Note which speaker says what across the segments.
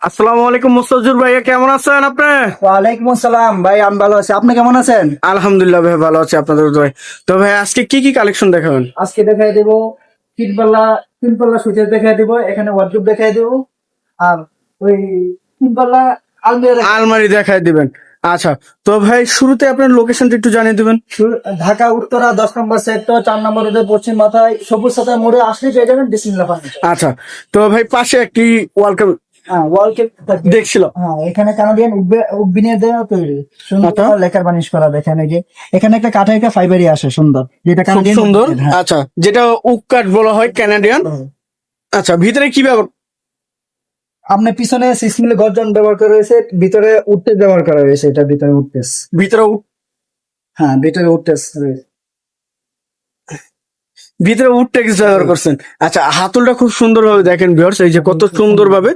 Speaker 1: আসসালামু আলাইকুম মুস্তাফিজুর ভাইয়া, কেমন আছেন আপনি?
Speaker 2: ওয়ালাইকুম আসসালাম ভাই, আমি ভালো আছি। আপনি কেমন আছেন?
Speaker 1: আলহামদুলিল্লাহ ভাই, ভালো আছি আপনাদের দোয়ায়। তো ভাই আজকে কি কি কালেকশন দেখাবেন?
Speaker 2: আজকে দেখাই দেবো তিন পাল্লা সুইচের দেখাই দেবো, এখানে ওয়ার্ডরোব দেখাই দেবো, আর ওই তিন পাল্লা আলমিরা
Speaker 1: আলমারি দেখায় দিবেন। আচ্ছা, তো ভাই শুরুতে আপনার লোকেশনটা একটু জানিয়ে দিবেন।
Speaker 2: ঢাকা উত্তরা 10 নম্বর সেক্টর 4 নম্বর রোডের পশ্চিম মাথায় সবুজ সাথা মোড়ে আসলে পেয়ে যাবেন বিসমিল্লাহ ফার্নিচার।
Speaker 1: আচ্ছা, তো ভাই পাশে একটি ওয়েলকাম
Speaker 2: হ্যাঁ, ওয়াল কেক থাকবে।
Speaker 1: দেখছিল।
Speaker 2: হ্যাঁ, এখানে কানাডিয়ান উডবিনের দেওয়া তৈরি, সুন্দর
Speaker 1: আচ্ছা,
Speaker 2: লেকার বানিশ করা। দেখেন এই যে এখানে একটা কাঠা, একটা ফাইবারই আসে সুন্দর, যেটা
Speaker 1: খুব
Speaker 2: কানাডিয়ান
Speaker 1: সুন্দর।
Speaker 2: উডবিনের। হ্যাঁ।
Speaker 1: আচ্ছা, যেটা উক কাঠ বলা হয় ক্যানাডিয়ান। আচ্ছা, ভিতরে কি ব্যবহার?
Speaker 2: আপনার পিছনে 6 মিলি গর্জন ব্যবহার করা হয়েছে, ভিতরে উডটেস ব্যবহার করা হয়েছে। এটা ভিতরে উডটেস।
Speaker 1: ভিতরে
Speaker 2: হ্যাঁ, ভিতরে উডটেস।
Speaker 1: ভিতরে উড টেক্স ব্যবহার করছেন। আচ্ছা, হাতলটা খুব সুন্দর ভাবে দেখেন ভিউয়ার্স, এই যে কত সুন্দর ভাবে।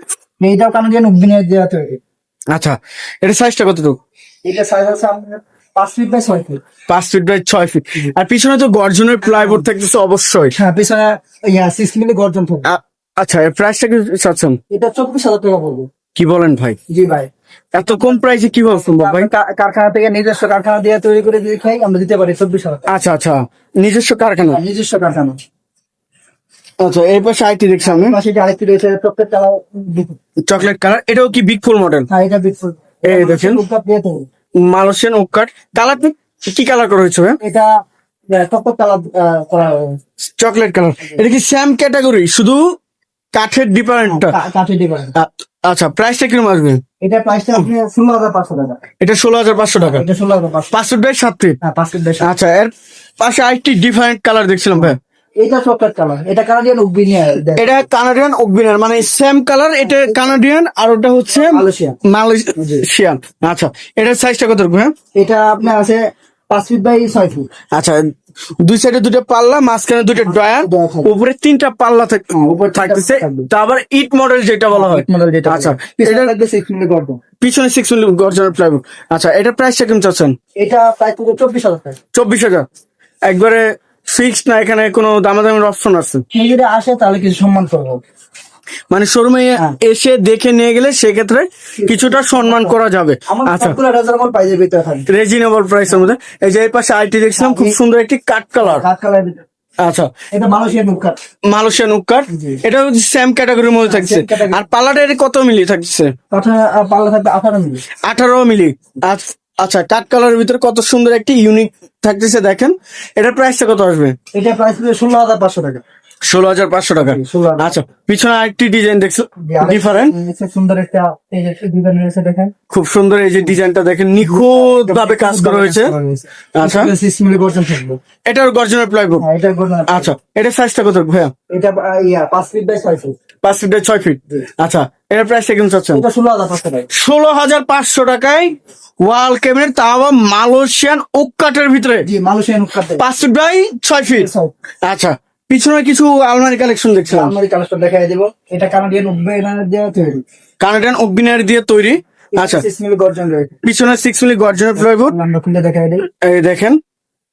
Speaker 2: এইটাও কানাডিয়ান উডবিনের দেওয়া তৈরি।
Speaker 1: আচ্ছা, এটা সাইজটা কতটুকু?
Speaker 2: এটা সাইজ আছে আপনার 5 feet by 6 feet.
Speaker 1: 5 feet by 6 feet. আর পিছনে তো গর্জনের প্লাইবোর্ড থাকতেছে অবশ্যই।
Speaker 2: হ্যাঁ, পিছনে 6 মিলি গর্জন থাকবে।
Speaker 1: আচ্ছা, এর প্রাইসটা কি চাচ্ছেন?
Speaker 2: এটা 24,000 টাকা পড়বে।
Speaker 1: কি বলেন ভাই,
Speaker 2: জি ভাই।
Speaker 1: এত কম প্রাইসে কিভাবে সম্ভব ভাই?
Speaker 2: কারখানা থেকে নিজস্ব কারখানা দিয়ে তৈরি করে দিয়ে খাই, আমরা দিতে পারি 24,000 টাকা।
Speaker 1: আচ্ছা আচ্ছা, নিজস্ব কারখানা।
Speaker 2: নিজস্ব কারখানা।
Speaker 1: আচ্ছা, এই পাশে আইটি দেখছি আমি,
Speaker 2: পাশে যে আরেকটি রয়েছে চকলেট কালার।
Speaker 1: Chocolate colour. এটাও কি বিগ ফুল মডেল?
Speaker 2: হ্যাঁ, এটা বিটফুল।
Speaker 1: এই দেখেন,
Speaker 2: দিয়ে তৈরি।
Speaker 1: মালয়েশিয়ান ওক কাঠ। কালার কি কালার করা হয়েছে ভাই?
Speaker 2: এটা চকলেট কালার করা হয়েছে।
Speaker 1: Chocolate colour. এটা কি সেম ক্যাটাগরি, শুধু কাঠের ডিফারেন্টটা?
Speaker 2: কাঠের ডিফারেন্স।
Speaker 1: আচ্ছা, প্রাইসটা কিরকম আসবে?
Speaker 2: এটা প্রাইসটা আপনি 16,500 টাকা।
Speaker 1: এটা 16,500 টাকা।
Speaker 2: এটা 16,500।
Speaker 1: 5 ফিট বাই 7 ফিট।
Speaker 2: হ্যাঁ, 5 ফিট বাই 7।
Speaker 1: আচ্ছা, এর পাশে আরেকটি ডিফারেন্ট কালার দেখছিলাম ভাই।
Speaker 2: এটা চকলেট কালার, এটা কানাডিয়ান উডবিনিয়ার।
Speaker 1: এটা কানাডিয়ান ওকবিনার, মানে সেম কালার। এটা কানাডিয়ান আর ওটা হচ্ছে
Speaker 2: মালয়েশিয়া।
Speaker 1: মালয়েশিয়ান। আচ্ছা, এটার সাইজটা কত রকম?
Speaker 2: এটা আপনার আছে 5 ফিট বাই 6 ফিট।
Speaker 1: আচ্ছা, দুই সাইডে দুটো পাল্লা, মাঝখানে দুটো ড্রয়ার,
Speaker 2: ড্রয়ার থাকবে।
Speaker 1: উপরে 3টা পাল্লা
Speaker 2: উপরে 3টা
Speaker 1: থাকতেছে।
Speaker 2: থাকবে।
Speaker 1: তা আবার ইট মডেল যেটা বলা হয়।
Speaker 2: মডেল যেটা।
Speaker 1: আচ্ছা,
Speaker 2: এটা
Speaker 1: এটা
Speaker 2: থাকবে 6 মিলি গর্জন।
Speaker 1: পিছনে 6 মিলি গর্জনের প্লাইউড। আচ্ছা, এটা প্রাইসটা কেমন চাচ্ছেন?
Speaker 2: এটা প্রায় 24,000 টাকা।
Speaker 1: 24,000 একবারে ফিক্সড না? এখানে কোনো দামাদামির অপশন আছে?
Speaker 2: কেউ যদি আসে তাহলে কিছু সম্মান করবো।
Speaker 1: মানে শোরুমে
Speaker 2: হ্যাঁ।
Speaker 1: এসে দেখে নিয়ে গেলে সেক্ষেত্রে কিছুটা সম্মান করা যাবে।
Speaker 2: আমার
Speaker 1: আচ্ছা,
Speaker 2: সবগুলো রেজাল্ট প্রাইজের ভিতরে থাকবে।
Speaker 1: রিজনেবল প্রাইসের মধ্যে। এই যে এর পাশে আইটি দেখছিলাম, খুব সুন্দর একটি কাঠ কালার।
Speaker 2: কাঠ কালার ভিতরে।
Speaker 1: আচ্ছা,
Speaker 2: এটা মালয়েশিয়ান উড কাঠ।
Speaker 1: মালয়েশিয়ান ওক কাঠ।
Speaker 2: জি।
Speaker 1: এটা সেম ক্যাটাগরির মধ্যে থাকছে।
Speaker 2: same category।
Speaker 1: আর পাল্লাটা এর কত মিলি থাকছে?
Speaker 2: কাঠা পাল্লা থাকবে 18 মিলি।
Speaker 1: 18 মিলি। আচ্ছা, কাঠ কালারের ভিতরে কত সুন্দর একটি ইউনিক থাকতেছে দেখেন। এটার প্রাইসটা কত আসবে?
Speaker 2: এটা প্রাইস হবে 16,500 টাকা।
Speaker 1: 16,500 টাকা।
Speaker 2: 16,000।
Speaker 1: আচ্ছা, পিছনে আরেকটি ডিজাইন দেখছো,
Speaker 2: আরেকটা
Speaker 1: ডিফারেন্ট।
Speaker 2: সুন্দর একটা এই যে ডিজাইন রয়েছে, দেখেন।
Speaker 1: খুব সুন্দর, এই যে ডিজাইনটা দেখেন, নিখুঁত ভাবে কাজ করা হয়েছে। আচ্ছা,
Speaker 2: 6 মিলি গর্জন থাকবে।
Speaker 1: এটার গর্জনের প্লাইবোর্ড।
Speaker 2: হ্যাঁ, এটা গর্জন।
Speaker 1: আচ্ছা, এটার সাইজটা কত ভাইয়া?
Speaker 2: এটা 5 feet by 6 feet.
Speaker 1: 5 feet by 6 feet. আচ্ছা, এটার প্রাইসটা কেমন চাচ্ছেন?
Speaker 2: এটা 16,500 টাকা।
Speaker 1: 16,500 টাকায় ওয়াল ক্যাবিনেট, তাও আবার মালয়েশিয়ান ওক কাঠের ভিতরে।
Speaker 2: জি, মালয়েশিয়ান উড কাঠ।
Speaker 1: 5 ফিট বাই 6 ফিট। আচ্ছা, পিছনে কিছু আলমারি কালেকশন দেখছিলাম,
Speaker 2: আলমারি কালেকশন দেখাই দেব। এটা কানাডিয়ান উডবিনিয়ার দেওয়া তৈরি।
Speaker 1: কানাডিয়ান ওকবিনার দিয়ে তৈরি। আচ্ছা,
Speaker 2: 6 মিলি গর্জন রয়েছে।
Speaker 1: পিছনে 6 মিলি গর্জনের প্লাইবোর্ড।
Speaker 2: আমরা খুলে দেখাই দেই।
Speaker 1: এই দেখেন,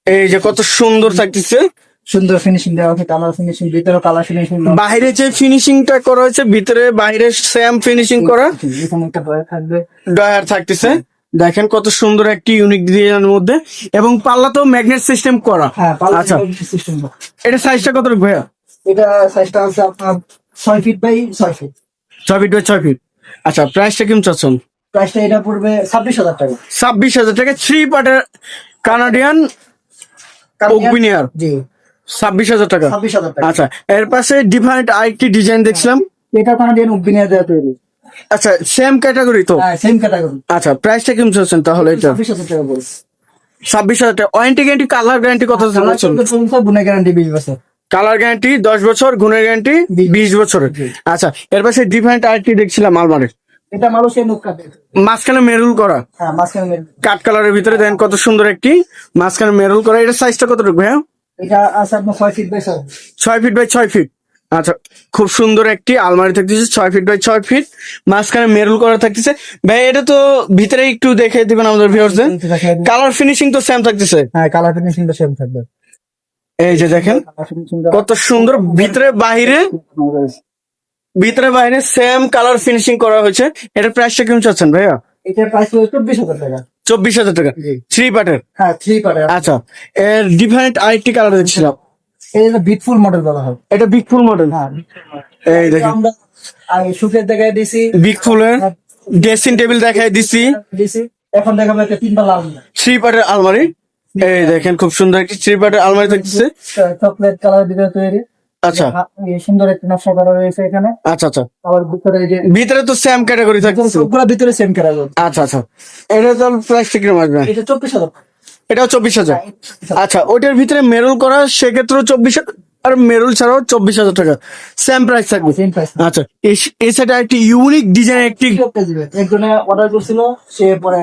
Speaker 1: এই যে কত সুন্দর থাকতেছে।
Speaker 2: সুন্দর ফিনিশিং দেওয়া আছে, কালার ফিনিশিং, ভিতরে কালার ফিনিশিং।
Speaker 1: বাইরে যে ফিনিশিংটা করা হয়েছে, ভিতরে বাইরে সেম ফিনিশিং করা।
Speaker 2: এখানে একটা ড্রয়ার থাকবে।
Speaker 1: ডয়ার থাকতেছে, দেখেন কত সুন্দর একটি ইউনিক ডিজাইনের মধ্যে, এবং পাল্লা তো ম্যাগনেট সিস্টেম করা।
Speaker 2: হ্যাঁ, পাল্লা
Speaker 1: আচ্ছা,
Speaker 2: সিস্টেম।
Speaker 1: এটা সাইজটা কত ভাইয়া?
Speaker 2: এটা সাইজটা আছে আপনার 6 feet by 6 feet.
Speaker 1: 6 feet by 6 feet. আচ্ছা, প্রাইসটা কেমন চাচ্ছেন?
Speaker 2: প্রাইসটা এটা পড়বে 26,000 টাকা।
Speaker 1: 26,000 টাকা। 3 পার্টের কানাডিয়ান ওকবিনিয়ার।
Speaker 2: জি,
Speaker 1: 26,000 টাকা।
Speaker 2: 26,000 টাকা।
Speaker 1: আচ্ছা, এর পাশে ডিফারেন্ট আরেকটি ডিজাইন দেখছিলাম।
Speaker 2: এটা কানাডিয়ান উডবিনিয়ার দেওয়া তৈরি।
Speaker 1: আচ্ছা, সেম ক্যাটাগরি তো?
Speaker 2: হ্যাঁ, সেম ক্যাটাগরি।
Speaker 1: আচ্ছা, প্রাইসটা কেমন চাচ্ছেন তাহলে? এটা
Speaker 2: 26,000 টাকা পড়বে।
Speaker 1: 26,000 টাকা। ওয়ারেন্টি গ্যারান্টি, কালার গ্যারান্টি কত চাচ্ছেন?
Speaker 2: গুণে গ্যারান্টি 20 বছর।
Speaker 1: কালার গ্যারান্টি 10 বছর, গুণের গ্যারান্টি 20 বছরের। আচ্ছা, এর পাশে ডিফারেন্ট আরেকটি দেখছিলাম আলমারি,
Speaker 2: এটা মালয়েশিয়ান উড কাঠ।
Speaker 1: মাঝখানে মেরুল করা,
Speaker 2: হ্যাঁ, মাঝখানে মেরুন।
Speaker 1: কাঠ কালারের ভিতরে দেন কত সুন্দর একটি মাঝখানে মেরুল করা। এটা সাইজটা কত ভাইয়া?
Speaker 2: এটা আছে আপনার 6 feet by 6 feet.
Speaker 1: 6 feet by 6 feet. আচ্ছা, খুব সুন্দর একটি আলমারি থাকতেছে, 6 ফিট বাই 6 ফিট, মাঝখানে মেরুল করা থাকতেছে। ভাই এটা তো ভিতরে একটু দেখে দিবেন আমাদের ভিউয়ারদের। কালার ফিনিশিং তো সেম থাকতেছে?
Speaker 2: হ্যাঁ, কালার ফিনিশিংটা সেম থাকবে।
Speaker 1: এই যে দেখেন কত সুন্দর, ভিতরে বাহিরে ভিতরে বাইরে সেম কালার ফিনিশিং করা হয়েছে। এটা প্রাইসটা কেমন চাচ্ছেন ভাইয়া?
Speaker 2: এটার প্রাইস হলো 24,000 টাকা।
Speaker 1: 24,000 টাকা
Speaker 2: জি।
Speaker 1: থ্রি পার্টের।
Speaker 2: হ্যাঁ 3 পার্টের।
Speaker 1: আচ্ছা, এর ডিফারেন্ট আরেকটি কালার দেখছিলাম,
Speaker 2: এটা বিটফুল মডেল বলা হয়।
Speaker 1: এটা বিগ ফুল মডেল।
Speaker 2: হ্যাঁ
Speaker 1: এই দেখেন
Speaker 2: আমরা আগে সুকের দেখায় দিছি,
Speaker 1: বিগ ফুলের ড্রেসিং টেবিল দেখাই দিছি,
Speaker 2: এখন দেখাবো একটা 3 পাল্লা আলমারি।
Speaker 1: থ্রি পার্টের আলমারি। এই দেখেন খুব সুন্দর একটি থ্রি পার্টের আলমারি থাকতেছে।
Speaker 2: চকলেট কালার ভিতরে তৈরি।
Speaker 1: আচ্ছা
Speaker 2: এই সুন্দর একটা নকশা করা রয়েছে এখানে।
Speaker 1: আচ্ছা আচ্ছা,
Speaker 2: আবার ভিতরে এই যে
Speaker 1: ভিতরে তো সেম ক্যাটাগরি থাকতেছে।
Speaker 2: সবগুলা ভিতরে সেম করা যাবে।
Speaker 1: আচ্ছা আচ্ছা, এটা তো প্রাইসটা কিরকম আসবে?
Speaker 2: এটা 24,000 টাকা।
Speaker 1: এটাও 24,000। আচ্ছা, ওইটার ভিতরে মেরুল করা সেক্ষেত্রেও 24,000, আর মেরুল ছাড়াও 24,000 টাকা সেম প্রাইস থাকবে।
Speaker 2: Same price.
Speaker 1: আচ্ছা, এই সাইডে একটি ইউনিক ডিজাইন একটি
Speaker 2: একজনে অর্ডার করছিল, সে পরে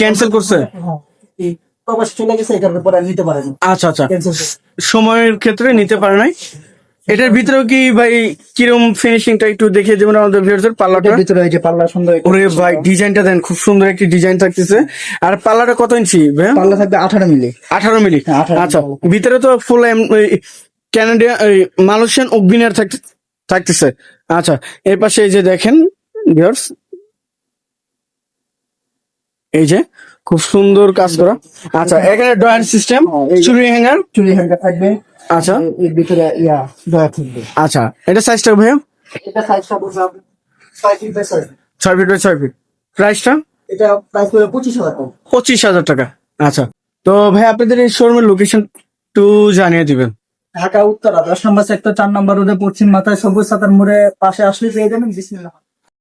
Speaker 1: ক্যান্সেল করছে।
Speaker 2: হ্যাঁ, এই প্রবাসী চলে গেছে, এই কারণে পরে আর নিতে পারেনি,
Speaker 1: আচ্ছা আচ্ছা,
Speaker 2: ক্যান্সেল করছে।
Speaker 1: সময়ের ক্ষেত্রে নিতে পারে নাই। এটার ভিতরেও কি ভাই কিরম ফিনিশিংটা একটু দেখিয়ে দেবেন আমাদের ভিউয়ারদের? পাল্লাটা,
Speaker 2: এটার ভিতরে এই যে পাল্লা সুন্দর একটা
Speaker 1: ওরে ভাই ডিজাইনটা দেন, খুব সুন্দর একটি ডিজাইন থাকতেছে। আর পাল্লাটা কত ইঞ্চি ভাই?
Speaker 2: পাল্লা থাকবে 18 মিলি।
Speaker 1: 18 মিলি।
Speaker 2: হ্যাঁ, 18
Speaker 1: আচ্ছা,
Speaker 2: মিলি।
Speaker 1: ভিতরে তো ফুল ক্যানাডিয়ান মালয়েশিয়ান অগ্নিয়ার থাকতেছে। আচ্ছা, এর পাশে এই যে দেখেন ভিউয়ার্স, এই যে খুব সুন্দর কাজ করা। আচ্ছা, এখানে ড্রয়ার সিস্টেম, চুরি হ্যাঙ্গার।
Speaker 2: চুরি হ্যাঙ্গার থাকবে।
Speaker 1: আচ্ছা
Speaker 2: এর ভিতরে ডয়ার থাকবে।
Speaker 1: আচ্ছা, এটা সাইজটা ভাইয়া?
Speaker 2: এটা সাইজটা বলতে হবে 6 feet by 6 feet.
Speaker 1: 6 feet by 6 feet. প্রাইসটা?
Speaker 2: এটা প্রাইস হলো 25,000 টাকা।
Speaker 1: 25,000 টাকা। আচ্ছা, তো ভাই আপনাদের এই শোরুমের লোকেশন একটু জানিয়ে দিবেন।
Speaker 2: ঢাকা উত্তরা 10 নম্বর সেক্টর 4 নম্বর রোডে পশ্চিম মাথায় সবুজ সাতার মোড়ে পাশে আসলে পেয়ে যাবেন। বিসমিল্লাহ।